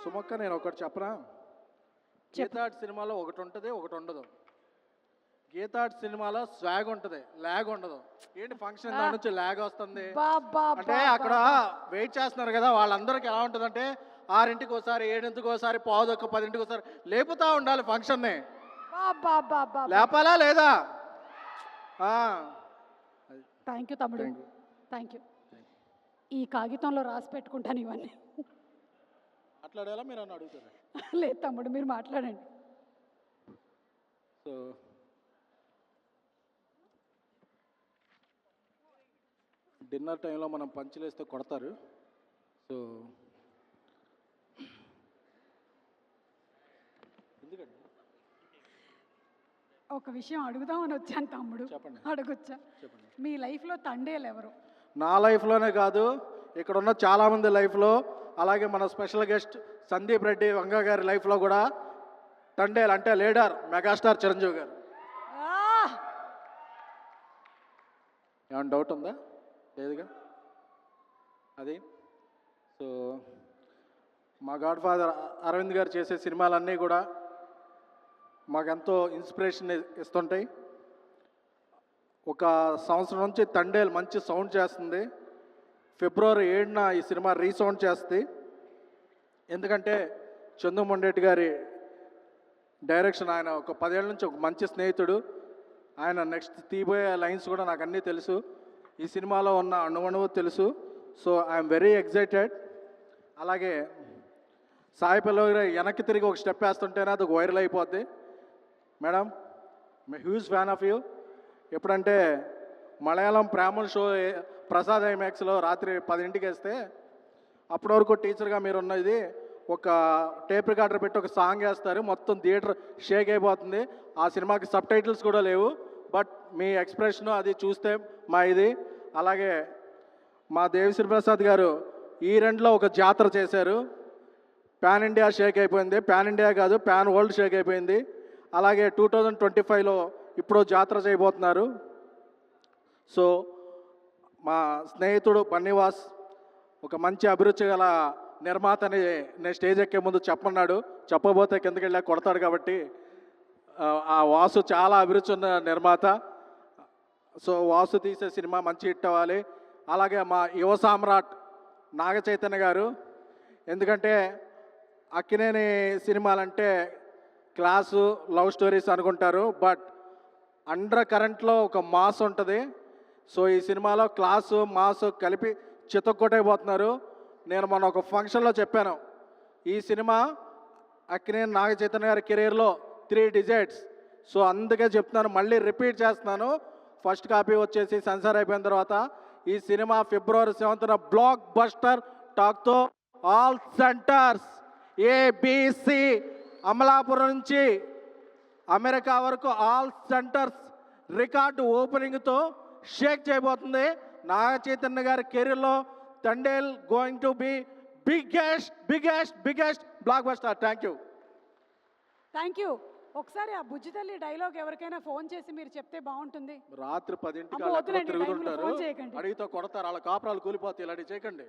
సుమక్క నేను ఒకటి చెప్పనా? గీతాడ్ సినిమాలో ఒకటి ఉంటుంది, ఒకటి ఉండదు. గీతాడ్ సినిమాలో స్వాగ్ ఉంటుంది, ల్యాగ్ ఉండదు. ఏంటి ఫంక్షన్ దాని నుంచి ల్యాగ్ వస్తుంది అంటే అక్కడ వెయిట్ చేస్తున్నారు కదా వాళ్ళందరికీ ఎలా ఉంటుందంటే 6ంటికి ఒకసారి, 7ంటికి ఒకసారి, 9:15, 10ంటికి ఒకసారి లేపుతా ఉండాలి ఫంక్షన్ని. లేపాలా లేదా? థ్యాంక్ యూ తమ్ముడు, థ్యాంక్ యూ. ఈ కాగితంలో రాసి పెట్టుకుంటాను ఇవన్నీ. మాట్లాడేలా మీరు అని అడుగుతారు? లేదు తమ్ముడు, మీరు మాట్లాడండి. సో డిన్నర్ టైంలో మనం పంచులేస్తే కొడతారు. సో ఎందుకండి ఒక విషయం అడుగుదామని వచ్చాను తమ్ముడు. చెప్పండి. అడగొచ్చా? చెప్పండి. మీ లైఫ్లో తండేలు ఎవరు? నా లైఫ్లోనే కాదు, ఇక్కడ ఉన్న చాలామంది లైఫ్లో, అలాగే మన స్పెషల్ గెస్ట్ సందీప్ రెడ్డి వంగ గారి లైఫ్లో కూడా తండేలు అంటే లీడర్ మెగాస్టార్ చిరంజీవి గారు. ఏమైనా డౌట్ ఉందా? లేదుగా. అది సో మా గాడ్ ఫాదర్ అరవింద్ గారు చేసే సినిమాలన్నీ కూడా మాకెంతో ఇన్స్పిరేషన్ ఇస్తుంటాయి. ఒక సంవత్సరం నుంచి తండేలు మంచి సౌండ్ చేస్తుంది. ఫిబ్రవరి 7న ఈ సినిమా రీసౌండ్ చేస్తుంది. ఎందుకంటే చందుమొండేటి గారి డైరెక్షన్, ఆయన ఒక 10 ఏళ్ళ నుంచి ఒక మంచి స్నేహితుడు. ఆయన నెక్స్ట్ తీయబోయే లైన్స్ కూడా నాకు అన్నీ తెలుసు, ఈ సినిమాలో ఉన్న అణువణువు తెలుసు. So I'm very excited. అలాగే సాయి పల్లవి వెనక్కి తిరిగి ఒక స్టెప్ వేస్తుంటేనే అది వైరల్ అయిపోద్ది. Madam, my huge fan of you. ఎప్పుడంటే మలయాళం ప్రేమల్ షో ప్రసాద్ ఐమాక్స్లో రాత్రి 10ంటికి వేస్తే అప్పటి వరకు టీచర్గా మీరు ఉన్నది ఒక టేప్ రికార్డర్ పెట్టి ఒక సాంగ్ వేస్తారు, మొత్తం థియేటర్ షేక్ అయిపోతుంది. ఆ సినిమాకి సబ్ టైటిల్స్ కూడా లేవు, బట్ మీ ఎక్స్ప్రెషన్ అది చూస్తే మా ఇది. అలాగే మా దేవిశ్రీ ప్రసాద్ గారు ఈ రెండులో ఒక జాతర చేశారు, పాన్ ఇండియా షేక్ అయిపోయింది. పాన్ ఇండియా కాదు, పాన్ వరల్డ్ షేక్ అయిపోయింది. అలాగే 2025లో ఇప్పుడు జాతర చేయబోతున్నారు. సో మా స్నేహితుడు బన్నీవాస్ ఒక మంచి అభిరుచి గల నిర్మాతని నేను స్టేజ్ ఎక్కే ముందు చెప్పమన్నాడు. చెప్పబోతే కిందకి వెళ్ళా కొడతాడు కాబట్టి ఆ వాసు చాలా అభిరుచి ఉన్న నిర్మాత. సో వాసు తీసే సినిమా మంచి హిట్ అవ్వాలి. అలాగే మా యువ సామ్రాట్ నాగ చైతన్య గారు, ఎందుకంటే అక్కినేని సినిమాలంటే క్లాసు లవ్ స్టోరీస్ అనుకుంటారు, బట్ అండర్ కరెంట్లో ఒక మాస్ ఉంటుంది. సో ఈ సినిమాలో క్లాసు మాస్ కలిపి చితక్కొట్టైపోతున్నారు. నేను మొన్న ఒక ఫంక్షన్లో చెప్పాను, ఈ సినిమా అక్కినేని నాగ చైతన్య గారి కెరీర్లో 3 డిజిట్స్. సో అందుకే చెప్తున్నాను, మళ్ళీ రిపీట్ చేస్తున్నాను. ఫస్ట్ కాపీ వచ్చేసి సెన్సార్ అయిపోయిన తర్వాత ఈ సినిమా ఫిబ్రవరి 7న బ్లాక్ బస్టర్ టాక్తో ఆల్ సెంటర్స్ ABC అమలాపురం నుంచి అమెరికా వరకు ఆల్ సెంటర్స్ రికార్డు ఓపెనింగ్తో షేక్ చేయబోతుంది. నాగ చైతన్య గారి కెరీర్లో Thandel going to be biggest blockbuster. Thank you. ఒకసారి ఆ బుజ్జి తల్లి డైలాగ్ ఎవరికైనా ఫోన్ చేసి మీరు చెప్తే బాగుంటుంది. రాత్రి 10ంటికి తిరుగుతుంటారు, అడిగితే కొడతారు, వాళ్ళ కాపురాలు కూలిపోతాయి. ఇలాంటివి చేయకండి.